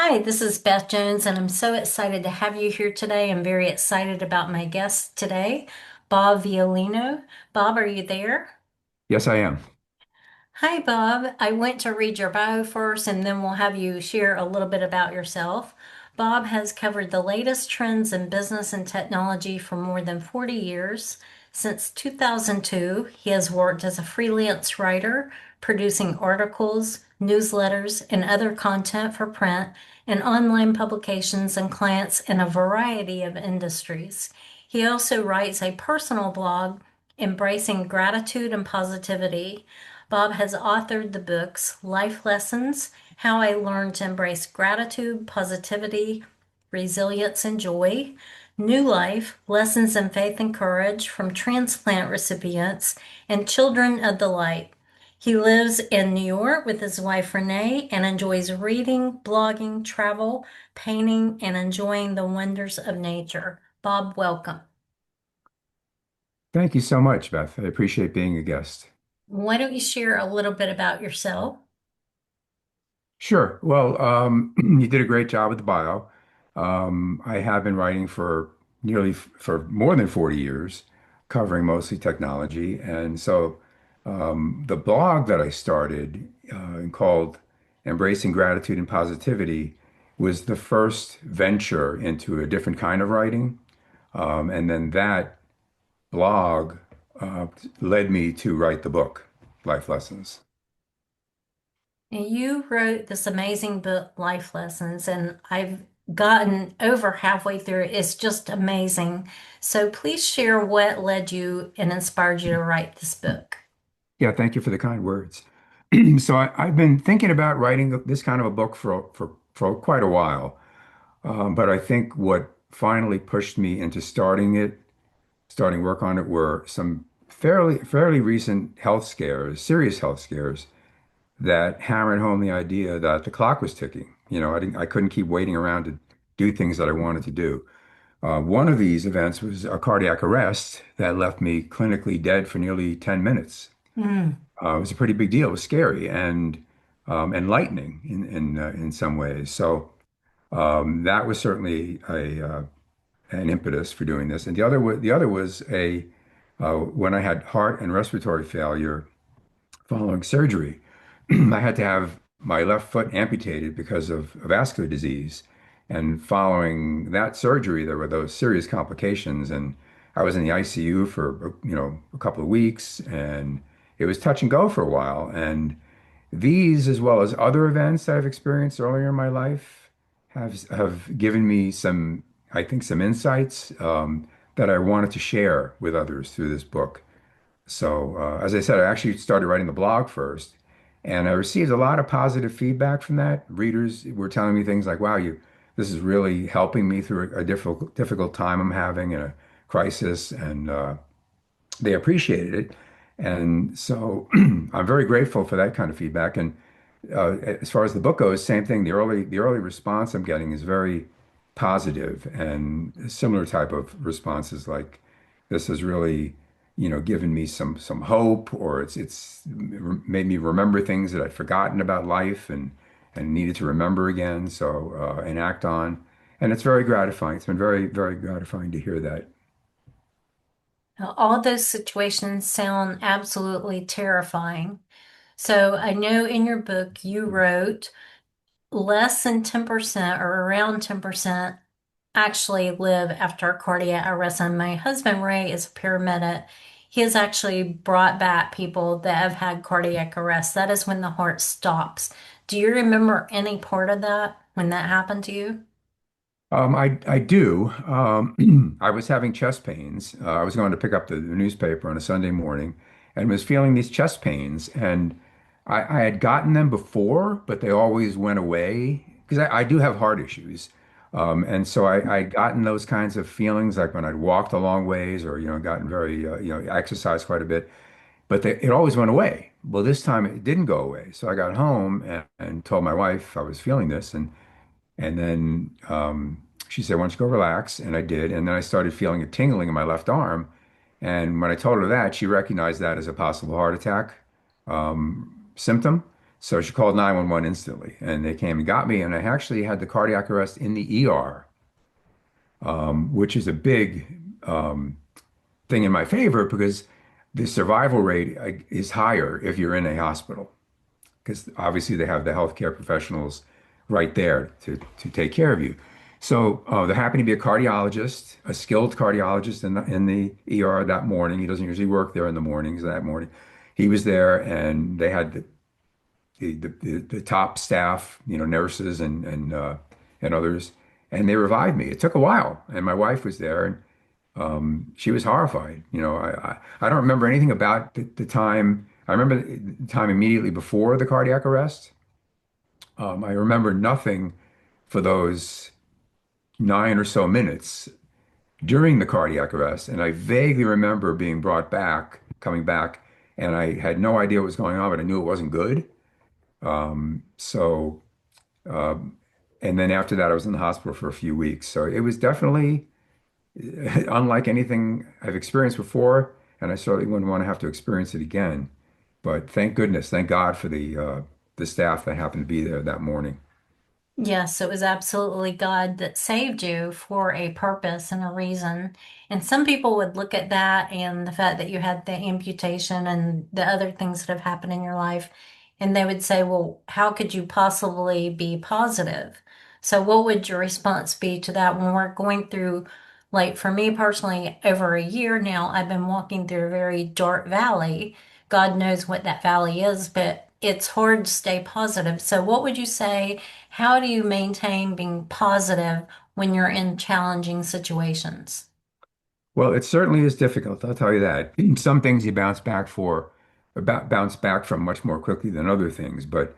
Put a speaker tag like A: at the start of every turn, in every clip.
A: Hi, this is Beth Jones, and I'm so excited to have you here today. I'm very excited about my guest today, Bob Violino. Bob, are you there?
B: Yes, I am.
A: Hi, Bob. I went to read your bio first, and then we'll have you share a little bit about yourself. Bob has covered the latest trends in business and technology for more than 40 years. Since 2002, he has worked as a freelance writer, producing articles, newsletters, and other content for print and online publications and clients in a variety of industries. He also writes a personal blog, Embracing Gratitude and Positivity. Bob has authored the books Life Lessons, How I Learned to Embrace Gratitude, Positivity, Resilience, and Joy, New Life, Lessons in Faith and Courage from Transplant Recipients, and Children of the Light. He lives in New York with his wife Renee and enjoys reading, blogging, travel, painting, and enjoying the wonders of nature. Bob, welcome.
B: Thank you so much, Beth. I appreciate being a guest.
A: Why don't you share a little bit about yourself?
B: Sure. Well, you did a great job with the bio. I have been writing for for more than 40 years, covering mostly technology. And so the blog that I started and called Embracing Gratitude and Positivity was the first venture into a different kind of writing. And then that blog uh, led me to write the book, Life Lessons.
A: And you wrote this amazing book, Life Lessons, and I've gotten over halfway through it. It's just amazing. So please share what led you and inspired you to write this book.
B: Yeah, thank you for the kind words. So I've been thinking about writing this kind of a book for quite a while, but I think what finally pushed me into starting work on it, were some fairly recent health scares, serious health scares that hammered home the idea that the clock was ticking. I couldn't keep waiting around to do things that I wanted to do. One of these events was a cardiac arrest that left me clinically dead for nearly 10 minutes.
A: Mm.
B: It was a pretty big deal. It was scary and enlightening in some ways. So that was certainly a an impetus for doing this. And the other was a when I had heart and respiratory failure following surgery. I had to have my left foot amputated because of vascular disease. And following that surgery, there were those serious complications, and I was in the ICU for a couple of weeks, and it was touch and go for a while. And these, as well as other events that I've experienced earlier in my life, have given me some, I think, some insights that I wanted to share with others through this book. So, as I said, I actually started writing the blog first, and I received a lot of positive feedback from that. Readers were telling me things like, "Wow, this is really helping me through a difficult time I'm having in a crisis," and they appreciated it. And so, I'm very grateful for that kind of feedback. And as far as the book goes, same thing. The early response I'm getting is very positive, and similar type of responses like this has really, given me some hope, or it's made me remember things that I'd forgotten about life and needed to remember again. So and act on, and it's very gratifying. It's been very gratifying to hear that.
A: Now, all those situations sound absolutely terrifying. So I know in your book you wrote less than 10% or around 10% actually live after a cardiac arrest. And my husband, Ray, is a paramedic. He has actually brought back people that have had cardiac arrest. That is when the heart stops. Do you remember any part of that when that happened to you?
B: I do. I was having chest pains. I was going to pick up the newspaper on a Sunday morning and was feeling these chest pains. And I had gotten them before, but they always went away because I do have heart issues. And so I'd gotten those kinds of feelings like when I'd walked a long ways or, gotten very, exercised quite a bit, but it always went away. Well, this time it didn't go away. So I got home and told my wife I was feeling this. And then she said, "Why don't you go relax?" And I did. And then I started feeling a tingling in my left arm. And when I told her that, she recognized that as a possible heart attack symptom. So she called 911 instantly, and they came and got me. And I actually had the cardiac arrest in the ER, which is a big thing in my favor because the survival rate is higher if you're in a hospital, because obviously they have the healthcare professionals right there to take care of you. So there happened to be a cardiologist, a skilled cardiologist in the ER that morning. He doesn't usually work there in the mornings. That morning, he was there, and they had the top staff, nurses and others, and they revived me. It took a while, and my wife was there, and she was horrified. I don't remember anything about the time. I remember the time immediately before the cardiac arrest. I remember nothing for those 9 or so minutes during the cardiac arrest, and I vaguely remember being brought back, coming back, and I had no idea what was going on, but I knew it wasn't good. So, and then after that, I was in the hospital for a few weeks. So it was definitely unlike anything I've experienced before, and I certainly wouldn't want to have to experience it again. But thank goodness, thank God for the staff that happened to be there that morning.
A: Yes, it was absolutely God that saved you for a purpose and a reason. And some people would look at that and the fact that you had the amputation and the other things that have happened in your life, and they would say, well, how could you possibly be positive? So, what would your response be to that when we're going through, like for me personally, over a year now, I've been walking through a very dark valley. God knows what that valley is, but it's hard to stay positive. So, what would you say? How do you maintain being positive when you're in challenging situations?
B: Well, it certainly is difficult, I'll tell you that. Some things you bounce back from much more quickly than other things, but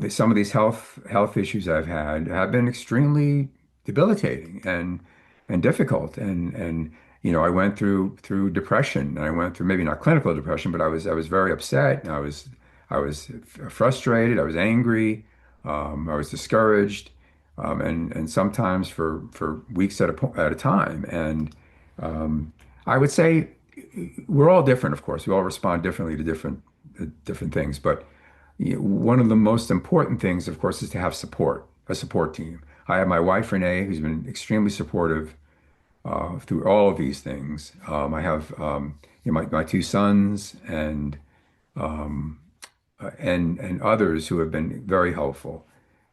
B: some of these health issues I've had have been extremely debilitating and difficult. And I went through depression. I went through maybe not clinical depression, but I was very upset. I was frustrated. I was angry. I was discouraged, and sometimes for weeks at a time. And I would say we're all different, of course. We all respond differently to different things, but one of the most important things, of course, is to have support, a support team. I have my wife, Renee, who's been extremely supportive through all of these things. I have my two sons and others who have been very helpful.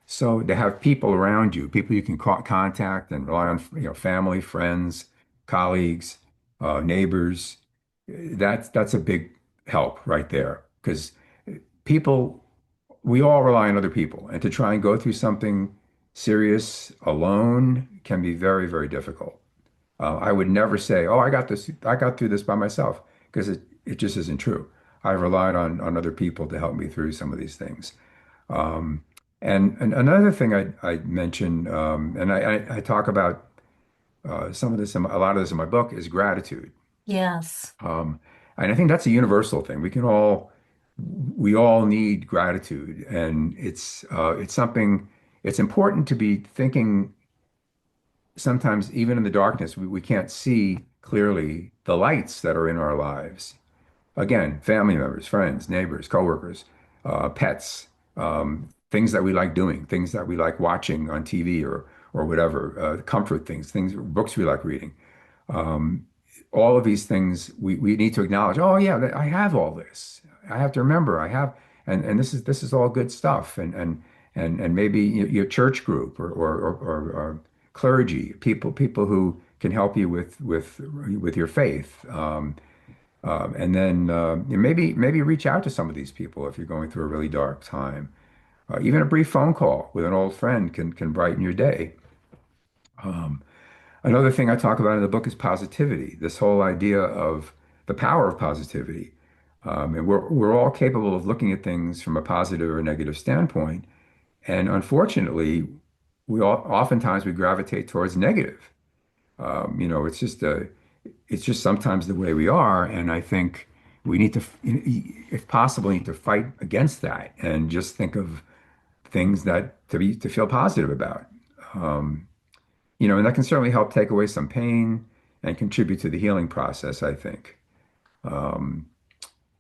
B: So to have people around you, people you can contact and rely on, family, friends, colleagues, neighbors, that's a big help right there because people we all rely on other people, and to try and go through something serious alone can be very, very difficult. I would never say, "Oh, I got this. I got through this by myself," because it just isn't true. I relied on other people to help me through some of these things. Um, and another thing I mentioned, and I talk about some of this, a lot of this in my book, is gratitude.
A: Yes.
B: Um, and I think that's a universal thing. We all need gratitude, and it's something. It's important to be thinking. Sometimes, even in the darkness, we can't see clearly the lights that are in our lives. Again, family members, friends, neighbors, coworkers, pets, things that we like doing, things that we like watching on TV or whatever, comfort things, books we like reading. Um, all of these things we need to acknowledge. Oh yeah, I have all this. I have to remember I have, and this is all good stuff. And maybe your church group or clergy, people who can help you with your faith. And then maybe reach out to some of these people if you're going through a really dark time. Even a brief phone call with an old friend can brighten your day. Um, Another thing I talk about in the book is positivity, this whole idea of the power of positivity. And we're all capable of looking at things from a positive or negative standpoint. And unfortunately, oftentimes we gravitate towards negative. It's just sometimes the way we are. And I think we need to, if possible, need to fight against that and just think of things to feel positive about. Um, and that can certainly help take away some pain and contribute to the healing process, I think. Um,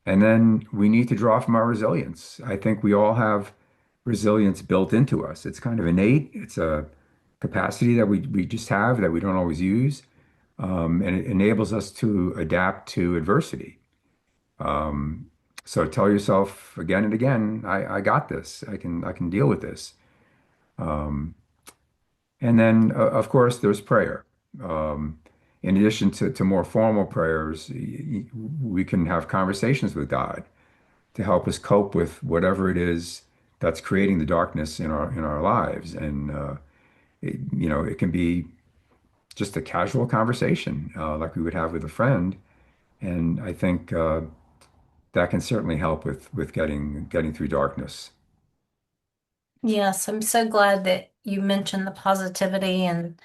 B: And then we need to draw from our resilience. I think we all have resilience built into us. It's kind of innate. It's a capacity that we just have that we don't always use. And it enables us to adapt to adversity. Um, so tell yourself again and again, I got this. I can deal with this. Um, and then, of course, there's prayer. Um, in addition to more formal prayers, we can have conversations with God to help us cope with whatever it is that's creating the darkness in our lives. And it can be just a casual conversation, like we would have with a friend. And I think that can certainly help with getting through darkness.
A: Yes, I'm so glad that you mentioned the positivity and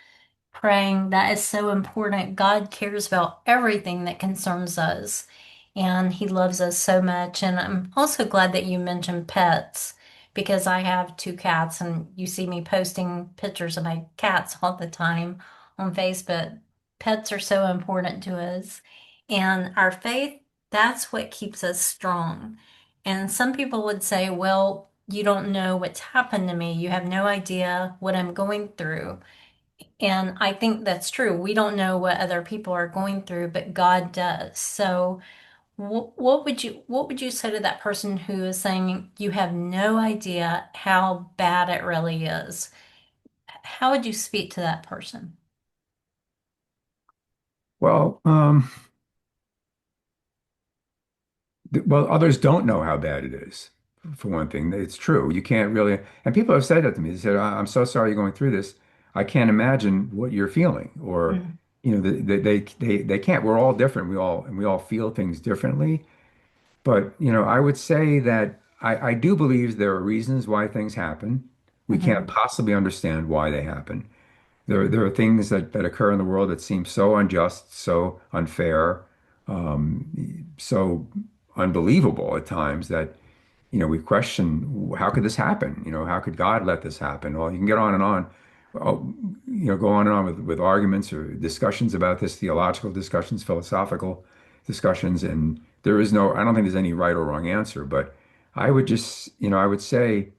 A: praying. That is so important. God cares about everything that concerns us, and He loves us so much. And I'm also glad that you mentioned pets because I have two cats, and you see me posting pictures of my cats all the time on Facebook. Pets are so important to us, and our faith, that's what keeps us strong. And some people would say, well, you don't know what's happened to me. You have no idea what I'm going through. And I think that's true. We don't know what other people are going through, but God does. So what would you say to that person who is saying you have no idea how bad it really is? How would you speak to that person?
B: Well, well, others don't know how bad it is. For one thing, it's true. You can't really, and people have said that to me. They said, "I'm so sorry you're going through this. I can't imagine what you're feeling." Or,
A: Mm.
B: they can't. We're all different. We all feel things differently. But, I would say that I do believe there are reasons why things happen. We can't
A: Mhm.
B: possibly understand why they happen. There are things that occur in the world that seem so unjust, so unfair, so unbelievable at times that, we question, how could this happen? How could God let this happen? Well, you can get on and on, oh, go on and on with arguments or discussions about this, theological discussions, philosophical discussions, and I don't think there's any right or wrong answer, but I would say,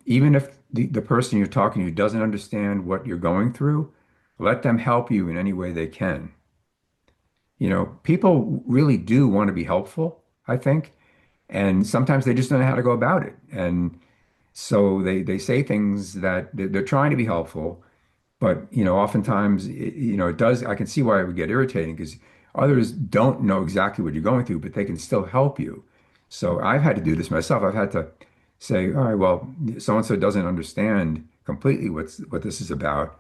B: even if the person you're talking to doesn't understand what you're going through, let them help you in any way they can. People really do want to be helpful, I think, and sometimes they just don't know how to go about it. And so they say things that they're trying to be helpful, but oftentimes it does. I can see why it would get irritating because others don't know exactly what you're going through, but they can still help you. So I've had to do this myself. I've had to say, all right, well, so and so doesn't understand completely what this is about,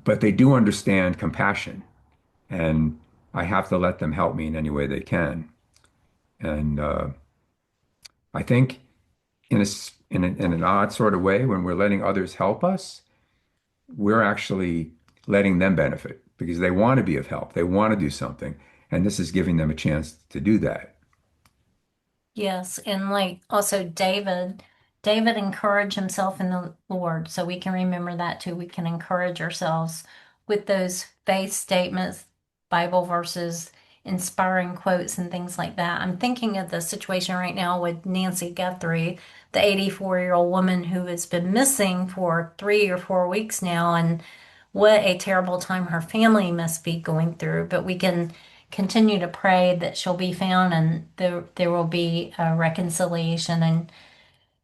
B: but they do understand compassion, and I have to let them help me in any way they can. And I think in an odd sort of way, when we're letting others help us, we're actually letting them benefit because they want to be of help. They want to do something. And this is giving them a chance to do that.
A: Yes, and like also David encouraged himself in the Lord, so we can remember that too. We can encourage ourselves with those faith statements, Bible verses, inspiring quotes, and things like that. I'm thinking of the situation right now with Nancy Guthrie, the 84-year-old woman who has been missing for 3 or 4 weeks now, and what a terrible time her family must be going through. But we can continue to pray that she'll be found and there will be a reconciliation and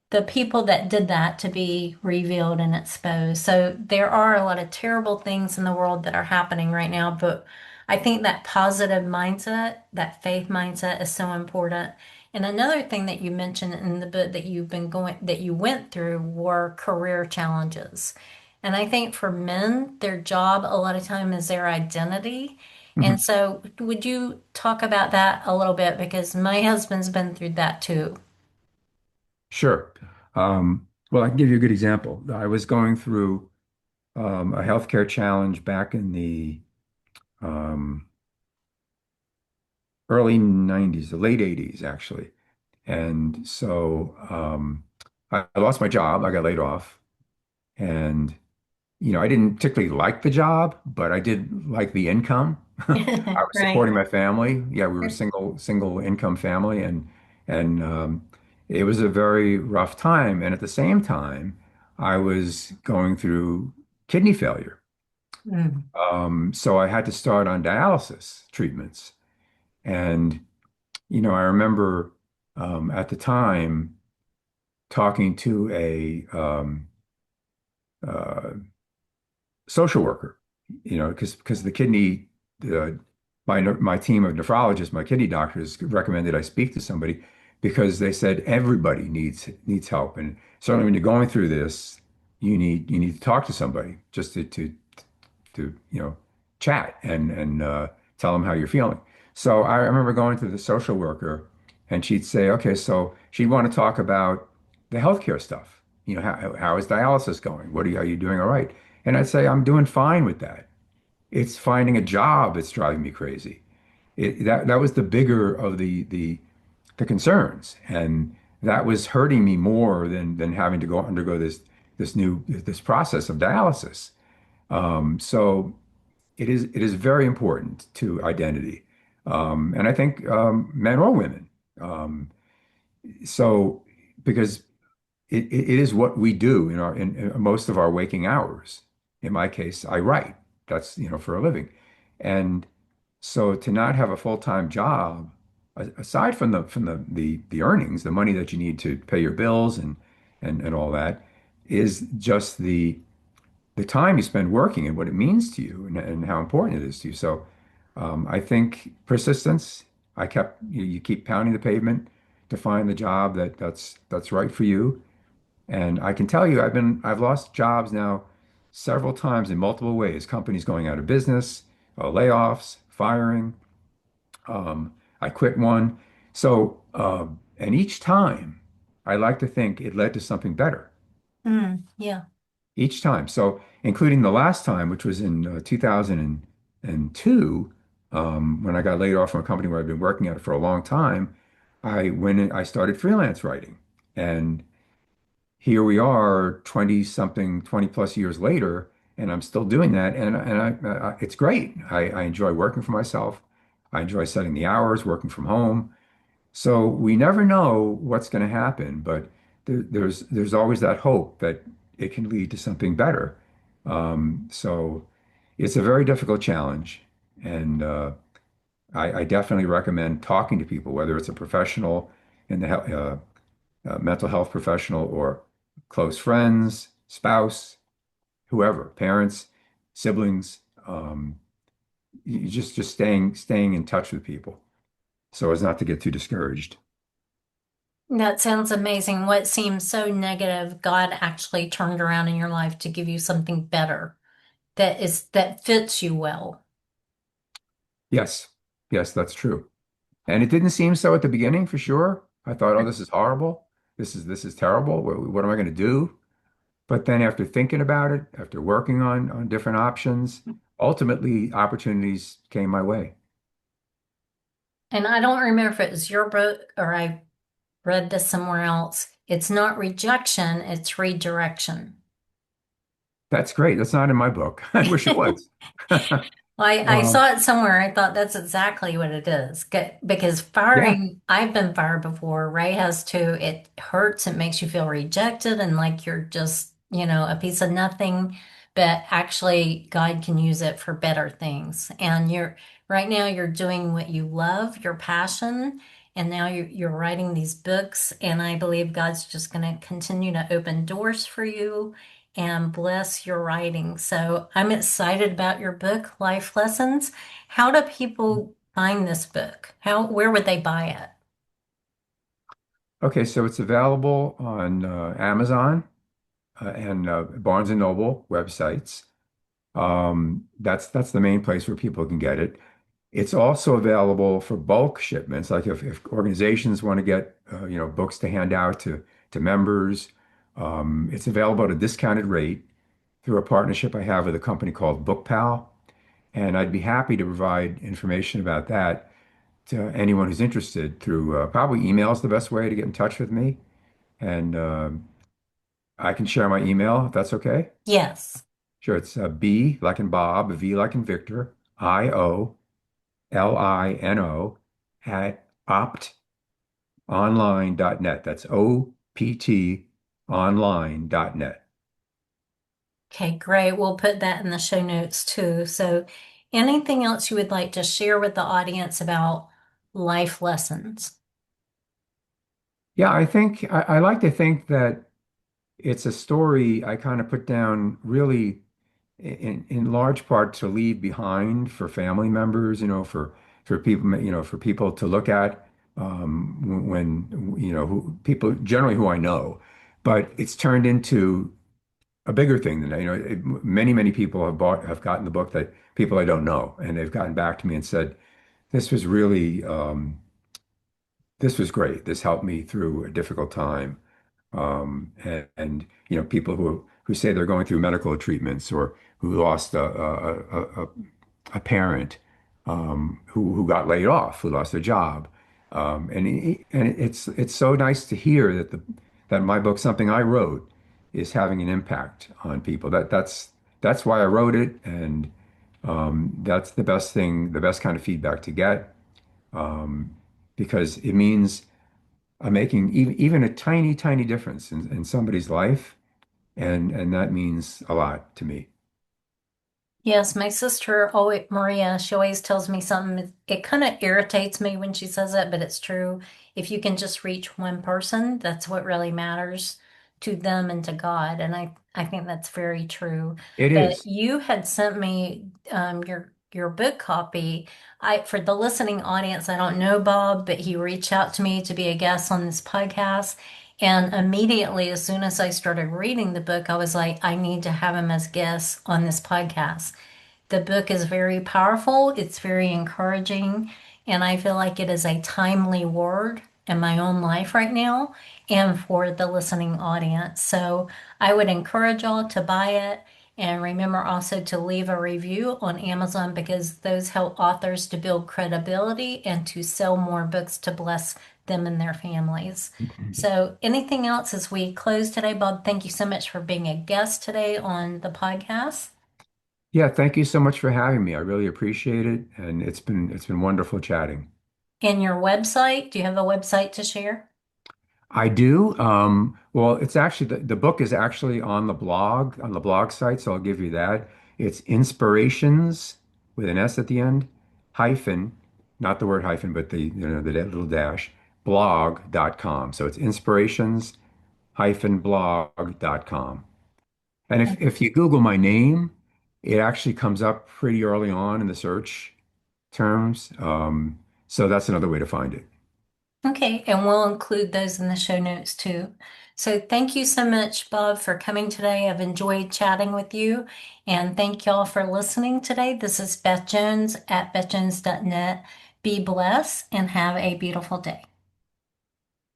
A: the people that did that to be revealed and exposed. So there are a lot of terrible things in the world that are happening right now, but I think that positive mindset, that faith mindset is so important. And another thing that you mentioned in the book that you went through were career challenges. And I think for men, their job a lot of time is their identity. And
B: Mhm.
A: so would you talk about that a little bit? Because my husband's been through that too.
B: Sure. Well, I can give you a good example. I was going through a healthcare challenge back in the um, early 90s, the late 80s, actually. And so I lost my job. I got laid off. And I didn't particularly like the job, but I did like the income. I was
A: Right.
B: supporting my family. Yeah, we were a single income family, and it was a very rough time. And at the same time, I was going through kidney failure.
A: Mm.
B: So I had to start on dialysis treatments. And, I remember at the time talking to a uh, social worker, because the kidney, uh, my team of nephrologists, my kidney doctors recommended I speak to somebody because they said everybody needs help, and certainly when you're going through this, you need to talk to somebody just to chat and tell them how you're feeling. So I remember going to the social worker, and she'd say, okay, so she'd want to talk about the healthcare stuff. How is dialysis going? Are you doing all right? And I'd say, I'm doing fine with that. It's finding a job that's driving me crazy. That was the bigger of the concerns, and that was hurting me more than having to go undergo this process of dialysis. So it is very important to identity, and I think men or women. Um, so because it is what we do in most of our waking hours. In my case, I write. That's for a living, and so to not have a full-time job, aside from the earnings, the money that you need to pay your bills and all that, is just the time you spend working and what it means to you and how important it is to you. So I think persistence. You keep pounding the pavement to find the job that's right for you. And I can tell you, I've lost jobs now several times in multiple ways. Companies going out of business, layoffs, firing. I quit one. So and each time, I like to think it led to something better
A: Mm. Yeah.
B: each time. So, including the last time, which was in 2002, when I got laid off from a company where I'd been working at it for a long time, I went and I started freelance writing. And here we are, 20 something, 20 plus years later, and I'm still doing that. And it's great. I enjoy working for myself. I enjoy setting the hours, working from home. So we never know what's going to happen, but there's always that hope that it can lead to something better. So it's a very difficult challenge, and I definitely recommend talking to people, whether it's a professional in the mental health professional or close friends, spouse, whoever, parents, siblings. You just staying in touch with people so as not to get too discouraged.
A: That sounds amazing. What seems so negative, God actually turned around in your life to give you something better that fits you well.
B: Yes, yes, that's true. And it didn't seem so at the beginning for sure. I thought, oh, this is horrible. This is terrible. What am I going to do? But then after thinking about it, after working on different options, ultimately opportunities came my way.
A: And I don't remember if it was your book or I read this somewhere else. It's not rejection, it's redirection.
B: That's great. That's not in my book. I wish it was.
A: I
B: Um,
A: saw it somewhere. I thought that's exactly what it is. Because
B: yeah,
A: firing, I've been fired before. Ray has too. It hurts. It makes you feel rejected and like you're just, a piece of nothing. But actually, God can use it for better things. And right now you're doing what you love, your passion, and now you're writing these books. And I believe God's just going to continue to open doors for you and bless your writing. So I'm excited about your book, Life Lessons. How do people find this book? Where would they buy it?
B: okay, so it's available on Amazon and Barnes and Noble websites. That's the main place where people can get it. It's also available for bulk shipments, like if organizations want to get books to hand out to members. It's available at a discounted rate through a partnership I have with a company called BookPal, and I'd be happy to provide information about that to anyone who's interested through probably email is the best way to get in touch with me, and I can share my email if that's okay.
A: Yes.
B: Sure, it's B like in Bob, V like in Victor, IO Lino at optonline.net. That's OPT online.net.
A: Okay, great. We'll put that in the show notes too. So, anything else you would like to share with the audience about life lessons?
B: Yeah, I like to think that it's a story I kind of put down really in large part to leave behind for family members, for people, for people to look at when, who people generally who I know, but it's turned into a bigger thing than that. Many people have gotten the book that people I don't know, and they've gotten back to me and said, this was really, this was great. This helped me through a difficult time. People who say they're going through medical treatments or who lost a parent who got laid off, who lost their job. It's so nice to hear that my book, something I wrote, is having an impact on people. That's why I wrote it, and that's the best thing, the best kind of feedback to get, because it means I'm making even a tiny difference in somebody's life, and that means a lot to me.
A: Yes, my sister, always, Maria, she always tells me something. It kind of irritates me when she says it, but it's true. If you can just reach one person, that's what really matters to them and to God. And I think that's very true.
B: It
A: But
B: is.
A: you had sent me your book copy. For the listening audience, I don't know Bob, but he reached out to me to be a guest on this podcast. And immediately, as soon as I started reading the book, I was like, I need to have him as guest on this podcast. The book is very powerful, it's very encouraging, and I feel like it is a timely word in my own life right now and for the listening audience. So I would encourage y'all to buy it. And remember also to leave a review on Amazon because those help authors to build credibility and to sell more books to bless them and their families. So, anything else as we close today, Bob? Thank you so much for being a guest today on the podcast.
B: Yeah, thank you so much for having me. I really appreciate it, and it's been wonderful chatting.
A: And your website, do you have a website to share?
B: I do. Well, it's actually the book is actually on the blog site, so I'll give you that. It's inspirations with an S at the end, hyphen, not the word hyphen, but the little dash, blog.com. So it's inspirations hyphen blog.com. And if you Google my name, it actually comes up pretty early on in the search terms. So that's another way to find it.
A: Okay, and we'll include those in the show notes too. So thank you so much, Bob, for coming today. I've enjoyed chatting with you, and thank y'all for listening today. This is Beth Jones at bethjones.net. Be blessed and have a beautiful day.